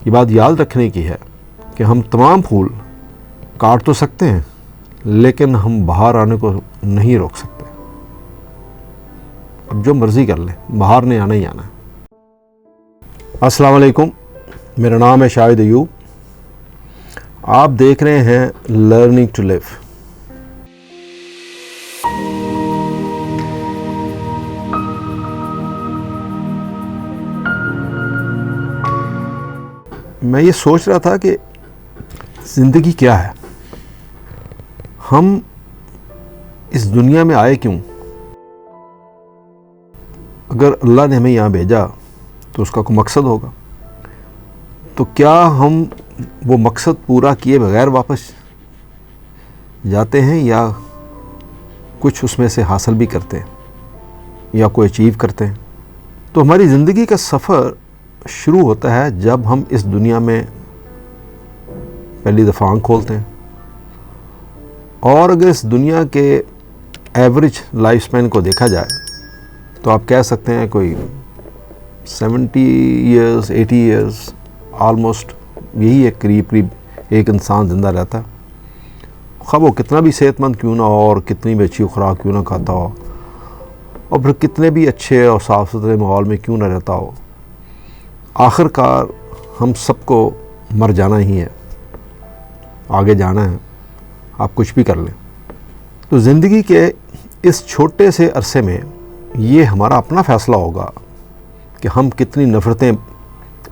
یہ بات یاد رکھنے کی ہے کہ ہم تمام پھول کاٹ تو سکتے ہیں لیکن ہم باہر آنے کو نہیں روک سکتے. اب جو مرضی کر لیں، باہر نے آنا ہی آنا ہے. السلام علیکم، میرا نام ہے شاہد ایوب. آپ دیکھ رہے ہیں لرننگ ٹو لیو. میں یہ سوچ رہا تھا کہ زندگی کیا ہے، ہم اس دنیا میں آئے کیوں؟ اگر اللہ نے ہمیں یہاں بھیجا تو اس کا کوئی مقصد ہوگا. تو کیا ہم وہ مقصد پورا کیے بغیر واپس جاتے ہیں یا کچھ اس میں سے حاصل بھی کرتے ہیں یا کوئی اچیو کرتے ہیں؟ تو ہماری زندگی کا سفر شروع ہوتا ہے جب ہم اس دنیا میں پہلی دفعہ آنکھ کھولتے ہیں. اور اگر اس دنیا کے ایوریج لائف سپین کو دیکھا جائے تو آپ کہہ سکتے ہیں کوئی 70 ایئرز 80 ایئرز آلموسٹ یہی ایک قریب ایک انسان زندہ رہتا ہے. خواہ وہ کتنا بھی صحت مند کیوں نہ ہو اور کتنی بھی اچھی خوراک کیوں نہ کھاتا ہو اور پھر کتنے بھی اچھے اور صاف ستھرے ماحول میں کیوں نہ رہتا ہو، آخر کار ہم سب کو مر جانا ہی ہے، آگے جانا ہے، آپ کچھ بھی کر لیں. تو زندگی کے اس چھوٹے سے عرصے میں یہ ہمارا اپنا فیصلہ ہوگا کہ ہم کتنی نفرتیں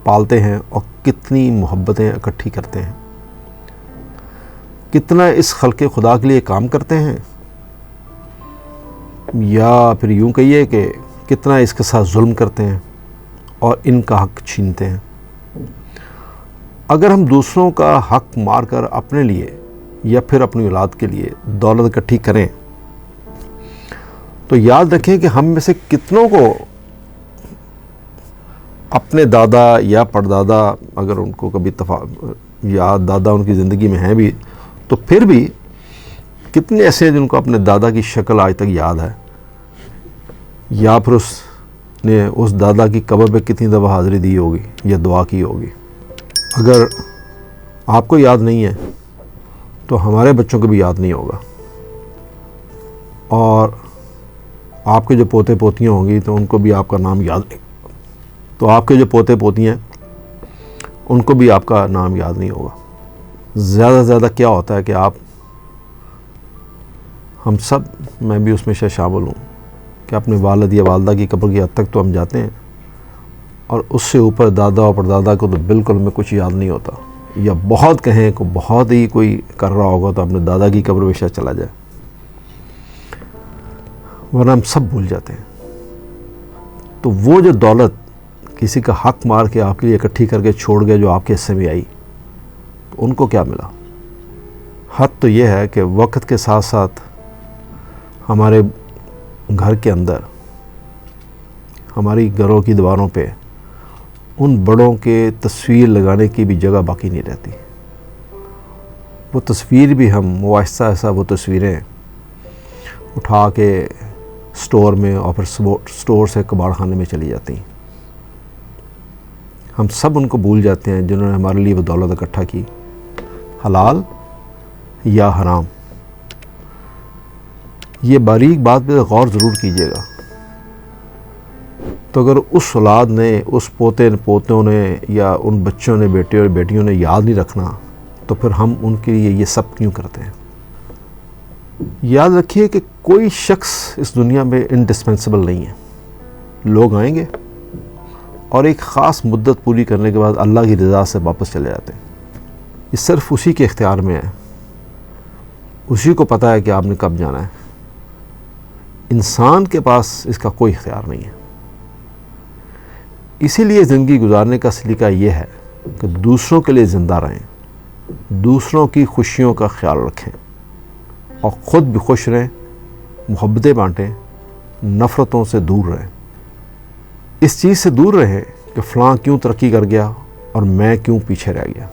پالتے ہیں اور کتنی محبتیں اکٹھی کرتے ہیں، کتنا اس خلق خدا کے لیے کام کرتے ہیں، یا پھر یوں کہیے کہ کتنا اس کے ساتھ ظلم کرتے ہیں اور ان کا حق چھینتے ہیں. اگر ہم دوسروں کا حق مار کر اپنے لیے یا پھر اپنی اولاد کے لیے دولت اکٹھی کریں تو یاد رکھیں کہ ہم میں سے کتنوں کو اپنے دادا یا پردادا، اگر ان کو کبھی یا دادا ان کی زندگی میں ہیں بھی، تو پھر بھی کتنے ایسے ہیں جن کو اپنے دادا کی شکل آج تک یاد ہے، یا پھر اس نے اس دادا کی قبر پہ کتنی دفعہ حاضری دی ہوگی یا دعا کی ہوگی. اگر آپ کو یاد نہیں ہے تو ہمارے بچوں کو بھی یاد نہیں ہوگا، اور آپ کے جو پوتے پوتیاں ہوں گی تو ان کو بھی آپ کا نام یاد نہیں، تو آپ کے جو پوتے پوتیاں ہیں ان کو بھی آپ کا نام یاد نہیں ہوگا. زیادہ سے زیادہ کیا ہوتا ہے کہ ہم سب، میں بھی اس میں شامل ہوں، کہ اپنے والد یا والدہ کی قبر کی حد تک تو ہم جاتے ہیں، اور اس سے اوپر دادا اور پردادا کو تو بالکل ہمیں کچھ یاد نہیں ہوتا، یا بہت کہیں کو بہت ہی کوئی کر رہا ہوگا تو اپنے دادا کی قبر پہ شاید چلا جائے، ورنہ ہم سب بھول جاتے ہیں. تو وہ جو دولت کسی کا حق مار کے آپ کے لیے اکٹھی کر کے چھوڑ گئے جو آپ کے حصے میں آئی، تو ان کو کیا ملا؟ حد تو یہ ہے کہ وقت کے ساتھ ساتھ ہمارے گھر کے اندر، ہماری گھروں کی دیواروں پہ ان بڑوں کے تصویر لگانے کی بھی جگہ باقی نہیں رہتی. وہ تصویر بھی وہ آہستہ آہستہ وہ تصویریں اٹھا کے سٹور میں اور پھر سٹور سے کباڑ خانے میں چلی جاتی ہیں. ہم سب ان کو بھول جاتے ہیں جنہوں نے ہمارے لیے وہ دولت اکٹھا کی، حلال یا حرام. یہ باریک بات پہ غور ضرور کیجیے گا. تو اگر اس اولاد نے، اس پوتوں نے یا ان بچوں نے، بیٹے اور بیٹیوں نے یاد نہیں رکھنا تو پھر ہم ان کے لیے یہ سب کیوں کرتے ہیں؟ یاد رکھیے کہ کوئی شخص اس دنیا میں انڈسپینسیبل نہیں ہے. لوگ آئیں گے اور ایک خاص مدت پوری کرنے کے بعد اللہ کی رضا سے واپس چلے جاتے ہیں. یہ صرف اسی کے اختیار میں ہے، اسی کو پتہ ہے کہ آپ نے کب جانا ہے. انسان کے پاس اس کا کوئی اختیار نہیں ہے. اسی لیے زندگی گزارنے کا سلیقہ یہ ہے کہ دوسروں کے لیے زندہ رہیں، دوسروں کی خوشیوں کا خیال رکھیں اور خود بھی خوش رہیں، محبتیں بانٹیں، نفرتوں سے دور رہیں. اس چیز سے دور رہیں کہ فلاں کیوں ترقی کر گیا اور میں کیوں پیچھے رہ گیا.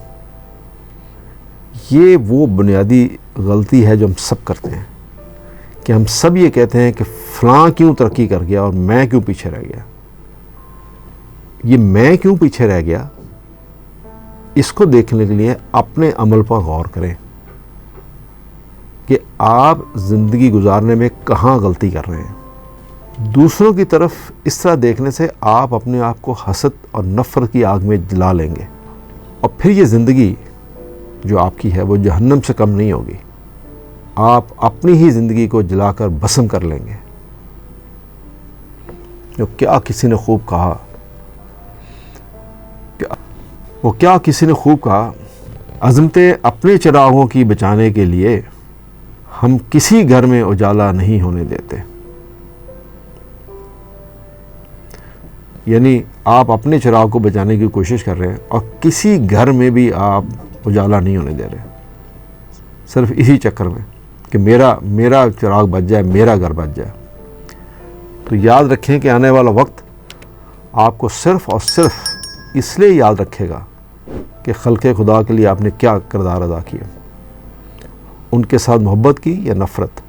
یہ وہ بنیادی غلطی ہے جو ہم سب کرتے ہیں کہ ہم سب یہ کہتے ہیں کہ فلاں کیوں ترقی کر گیا اور میں کیوں پیچھے رہ گیا. یہ میں کیوں پیچھے رہ گیا اس کو دیکھنے کے لیے اپنے عمل پر غور کریں کہ آپ زندگی گزارنے میں کہاں غلطی کر رہے ہیں۔ دوسروں کی طرف اس طرح دیکھنے سے آپ اپنے آپ کو حسد اور نفرت کی آگ میں جلا لیں گے، اور پھر یہ زندگی جو آپ کی ہے وہ جہنم سے کم نہیں ہوگی۔ آپ اپنی ہی زندگی کو جلا کر بھسم کر لیں گے۔ جو کیا کسی نے خوب کہا، عظمتیں اپنے چراغوں کی بچانے کے لیے ہم کسی گھر میں اجالا نہیں ہونے دیتے۔ یعنی آپ اپنے چراغ کو بچانے کی کوشش کر رہے ہیں اور کسی گھر میں بھی آپ اجالا نہیں ہونے دے رہے، صرف اسی چکر میں کہ میرا چراغ بچ جائے، میرا گھر بچ جائے۔ تو یاد رکھیں کہ آنے والا وقت آپ کو صرف اور صرف اس لیے یاد رکھے گا کہ خلق خدا کے لیے آپ نے کیا کردار ادا کیا، ان کے ساتھ محبت کی یا نفرت۔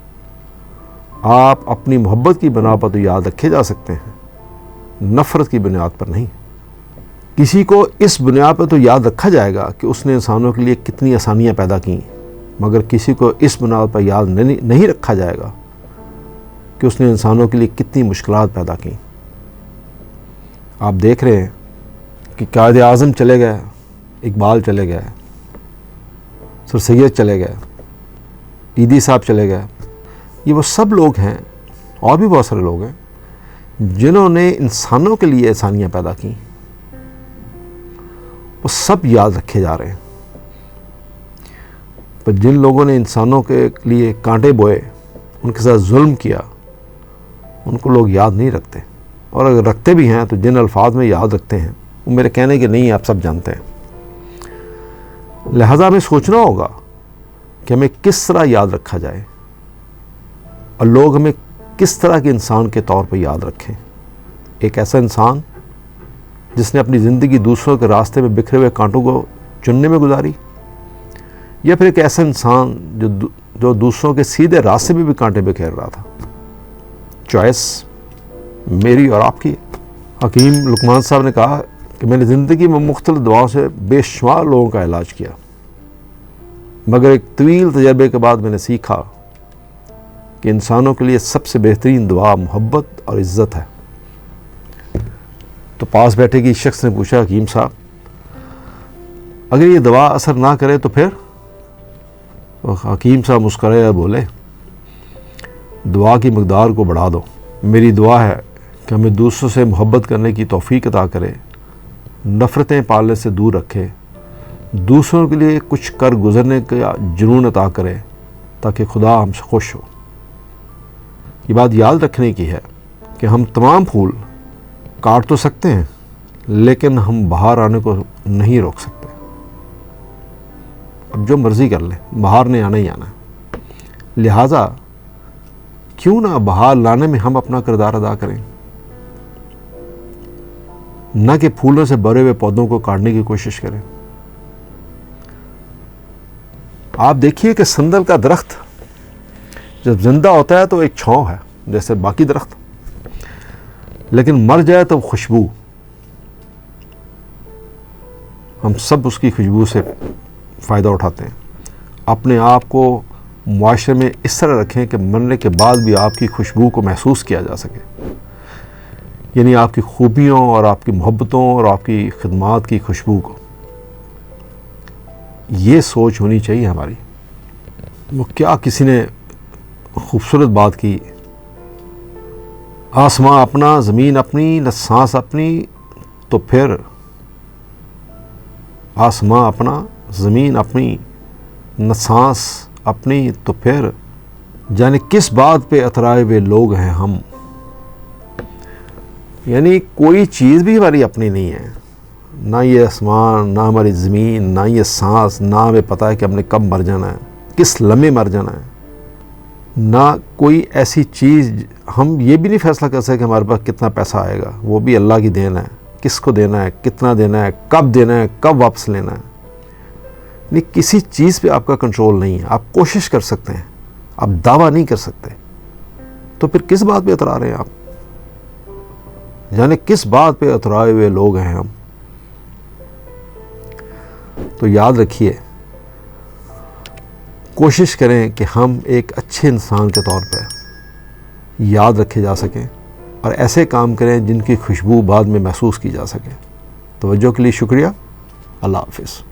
آپ اپنی محبت کی بنا پر تو یاد رکھے جا سکتے ہیں، نفرت کی بنیاد پر نہیں۔ کسی کو اس بنیاد پر تو یاد رکھا جائے گا کہ اس نے انسانوں کے لیے کتنی آسانیاں پیدا کیں، مگر کسی کو اس بنیاد پر یاد نہیں رکھا جائے گا کہ اس نے انسانوں کے لیے کتنی مشکلات پیدا کیں۔ آپ دیکھ رہے ہیں کہ قائد اعظم چلے گئے، اقبال چلے گئے، سر سید چلے گئے، عیدی صاحب چلے گئے، یہ وہ سب لوگ ہیں، اور بھی بہت سارے لوگ ہیں جنہوں نے انسانوں کے لیے آسانیاں پیدا کیں، وہ سب یاد رکھے جا رہے ہیں۔ پر جن لوگوں نے انسانوں کے لیے کانٹے بوئے، ان کے ساتھ ظلم کیا، ان کو لوگ یاد نہیں رکھتے، اور اگر رکھتے بھی ہیں تو جن الفاظ میں یاد رکھتے ہیں وہ میرے کہنے کے نہیں، آپ سب جانتے ہیں۔ لہذا ہمیں سوچنا ہوگا کہ ہمیں کس طرح یاد رکھا جائے، اور لوگ ہمیں کس طرح کے انسان کے طور پر یاد رکھیں۔ ایک ایسا انسان جس نے اپنی زندگی دوسروں کے راستے میں بکھرے ہوئے کانٹوں کو چننے میں گزاری، یا پھر ایک ایسا انسان جو دوسروں کے سیدھے راستے میں بھی کانٹے بکھیر رہا تھا۔ چوائس میری اور آپ کی۔ حکیم لقمان صاحب نے کہا کہ میں نے زندگی میں مختلف دواؤں سے بے شمار لوگوں کا علاج کیا، مگر ایک طویل تجربے کے بعد میں نے سیکھا کہ انسانوں کے لیے سب سے بہترین دوا محبت اور عزت ہے۔ تو پاس بیٹھے کی شخص نے پوچھا، حکیم صاحب اگر یہ دوا اثر نہ کرے تو پھر؟ حکیم صاحب مسکرائے اور بولے، دعا کی مقدار کو بڑھا دو۔ میری دعا ہے کہ ہمیں دوسروں سے محبت کرنے کی توفیق عطا کرے، نفرتیں پالنے سے دور رکھے، دوسروں کے لیے کچھ کر گزرنے کا جنون عطا کرے تاکہ خدا ہم سے خوش ہو۔ یہ بات یاد رکھنے کی ہے کہ ہم تمام پھول کاٹ تو سکتے ہیں، لیکن ہم باہر آنے کو نہیں روک سکتے۔ اب جو مرضی کر لیں، باہر نے آنا ہی آنا ہے۔ لہٰذا کیوں نہ باہر لانے میں ہم اپنا کردار ادا کریں، نہ کہ پھولوں سے بھرے ہوئے پودوں کو کاٹنے کی کوشش کریں۔ آپ دیکھیے کہ سندل کا درخت جب زندہ ہوتا ہے تو ایک چھاؤں ہے جیسے باقی درخت، لیکن مر جائے تو خوشبو، ہم سب اس کی خوشبو سے فائدہ اٹھاتے ہیں۔ اپنے آپ کو معاشرے میں اس طرح رکھیں کہ مرنے کے بعد بھی آپ کی خوشبو کو محسوس کیا جا سکے، یعنی آپ کی خوبیوں اور آپ کی محبتوں اور آپ کی خدمات کی خوشبو کو۔ یہ سوچ ہونی چاہیے ہماری۔ وہ کیا کسی نے خوبصورت بات کی، آسماں اپنا زمین اپنی نہ سانس اپنی تو پھر، آسماں اپنا زمین اپنی نہ سانس اپنی تو پھر، جانے کس بات پہ اترائے ہوئے لوگ ہیں ہم۔ یعنی کوئی چیز بھی ہماری اپنی نہیں ہے، نہ یہ آسمان، نہ ہماری زمین، نہ یہ سانس، نہ ہمیں پتہ ہے کہ ہم نے کب مر جانا ہے، کس لمحے مر جانا ہے، نہ کوئی ایسی چیز۔ ہم یہ بھی نہیں فیصلہ کر سکتے کہ ہمارے پاس کتنا پیسہ آئے گا، وہ بھی اللہ کی دین ہے، کس کو دینا ہے، کتنا دینا ہے، کب دینا ہے، کب واپس لینا ہے۔ یعنی کسی چیز پہ آپ کا کنٹرول نہیں ہے۔ آپ کوشش کر سکتے ہیں، آپ دعویٰ نہیں کر سکتے، تو پھر کس بات پہ اترا رہے ہیں آپ؟ یعنی کس بات پہ اترائے ہوئے لوگ ہیں ہم۔ تو یاد رکھیے، کوشش کریں کہ ہم ایک اچھے انسان کے طور پہ یاد رکھے جا سکیں، اور ایسے کام کریں جن کی خوشبو بعد میں محسوس کی جا سکے۔ توجہ کے لیے شکریہ۔ اللہ حافظ۔